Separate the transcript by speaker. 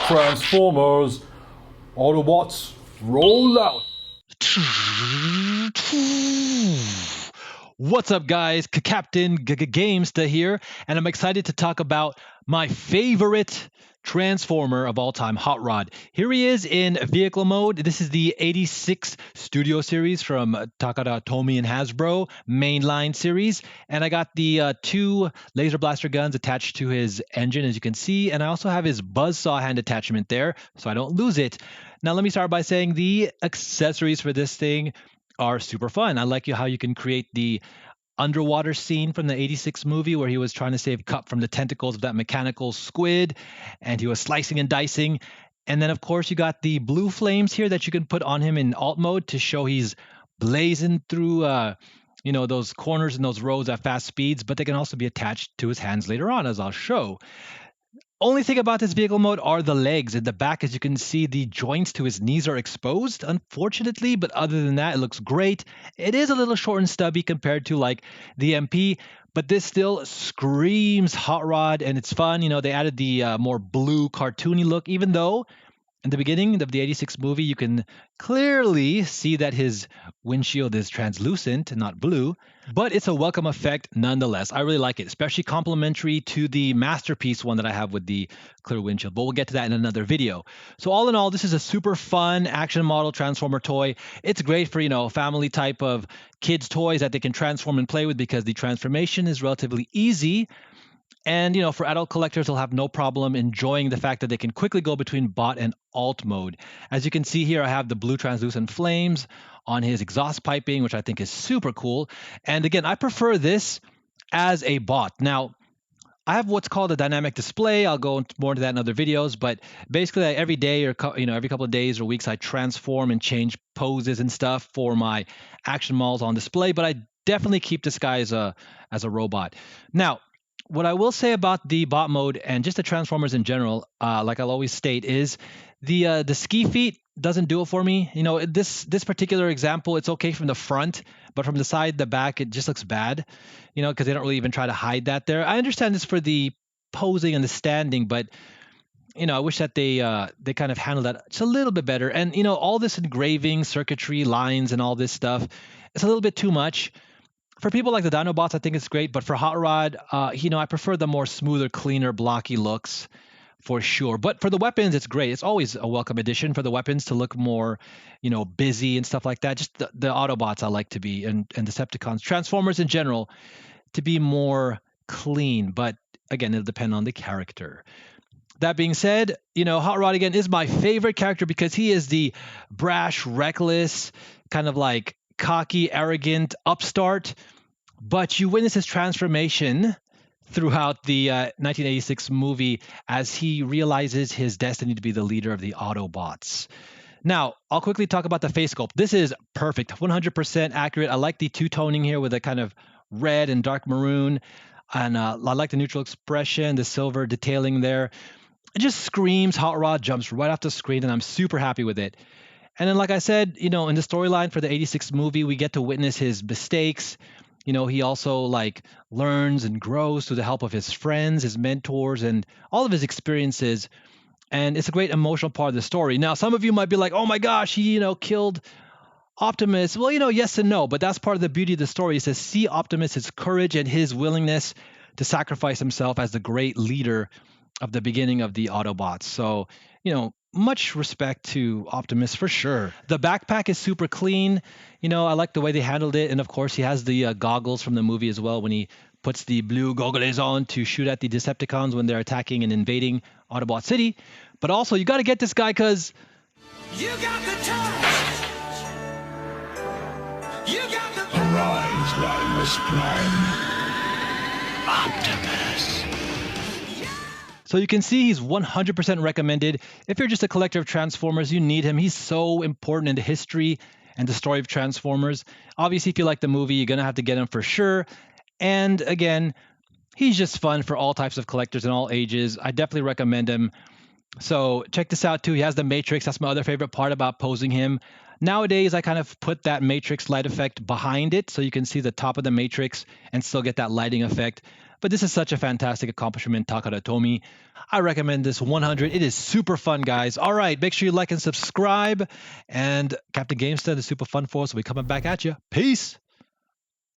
Speaker 1: Transformers, Autobots, roll out!
Speaker 2: What's up, guys? Captain Gamesta here, and I'm excited to talk about my favorite Transformer of all time, Hotrod. Here he is in vehicle mode. This is the 86 Studio series from Takara Tomy and Hasbro mainline series, and I got the two laser blaster guns attached to his engine, as you can see, and I also have his buzzsaw hand attachment there, so I don't lose it. Now, let me start by saying the accessories for this thing are super fun. I like how you can create the underwater scene from the 86 movie where he was trying to save Cup from the tentacles of that mechanical squid and he was slicing and dicing. And then, of course, you got the blue flames here that you can put on him in alt mode to show he's blazing through those corners and those roads at fast speeds, but they can also be attached to his hands later on, as I'll show. Only thing about this vehicle mode are the legs. In the back, as you can see, the joints to his knees are exposed, unfortunately, but other than that, it looks great. It is a little short and stubby compared to like the MP, but this still screams Hot Rod, and it's fun. They added the more blue cartoony look, even though in the beginning of the 86 movie, you can clearly see that his windshield is translucent, not blue, but it's a welcome effect nonetheless. I really like it, especially complementary to the Masterpiece one that I have with the clear windshield, but we'll get to that in another video. So all in all, this is a super fun action model Transformer toy. It's great for, family type of kids toys that they can transform and play with because the transformation is relatively easy. And, for adult collectors, they'll have no problem enjoying the fact that they can quickly go between bot and alt mode. As you can see here, I have the blue translucent flames on his exhaust piping, which I think is super cool. And again, I prefer this as a bot. Now, I have what's called a dynamic display. I'll go more into that in other videos, but basically every day or every couple of days or weeks, I transform and change poses and stuff for my action models on display, but I definitely keep this guy as a robot. Now, what I will say about the bot mode and just the Transformers in general, like I'll always state, is the ski feet doesn't do it for me. This particular example, it's okay from the front, but from the side, the back, it just looks bad. Because they don't really even try to hide that there. I understand this for the posing and the standing, but I wish that they kind of handled that just a little bit better. And all this engraving, circuitry, lines, and all this stuff, it's a little bit too much. For people like the Dinobots, I think it's great, but for Hot Rod, I prefer the more smoother, cleaner, blocky looks for sure. But for the weapons, it's great. It's always a welcome addition for the weapons to look more, busy and stuff like that. Just the Autobots I like to be, and Decepticons, Transformers in general, to be more clean. But again, it'll depend on the character. That being said, Hot Rod again is my favorite character because he is the brash, reckless, kind of like cocky, arrogant upstart, but you witness his transformation throughout the 1986 movie as he realizes his destiny to be the leader of the Autobots. Now, I'll quickly talk about the face sculpt. This is perfect, 100% accurate. I like the two-toning here with a kind of red and dark maroon, and I like the neutral expression, the silver detailing there. It just screams Hot Rod, jumps right off the screen, and I'm super happy with it. And then, like I said, in the storyline for the 86 movie, we get to witness his mistakes. He also learns and grows through the help of his friends, his mentors, and all of his experiences. And it's a great emotional part of the story. Now, some of you might be like, oh my gosh, he, killed Optimus. Well, yes and no, but that's part of the beauty of the story is to see Optimus, his courage and his willingness to sacrifice himself as the great leader of the beginning of the Autobots. So, much respect to Optimus for sure. The backpack is super clean. I like the way they handled it. And of course, he has the goggles from the movie as well when he puts the blue goggles on to shoot at the Decepticons when they're attacking and invading Autobot City. But also, you got to get this guy because
Speaker 3: you got the touch. You got the
Speaker 4: Arise, Rhymus Prime. Optimus.
Speaker 2: So you can see he's 100% recommended. If you're just a collector of Transformers, you need him. He's so important in the history and the story of Transformers. Obviously, if you like the movie, you're going to have to get him for sure. And again, he's just fun for all types of collectors and all ages. I definitely recommend him. So check this out too. He has the Matrix. That's my other favorite part about posing him. Nowadays, I kind of put that matrix light effect behind it so you can see the top of the matrix and still get that lighting effect. But this is such a fantastic accomplishment, Takara Tomy. I recommend this 100. It is super fun, guys. All right, make sure you like and subscribe. And Captain GameStud is super fun for us. We'll be coming back at you. Peace.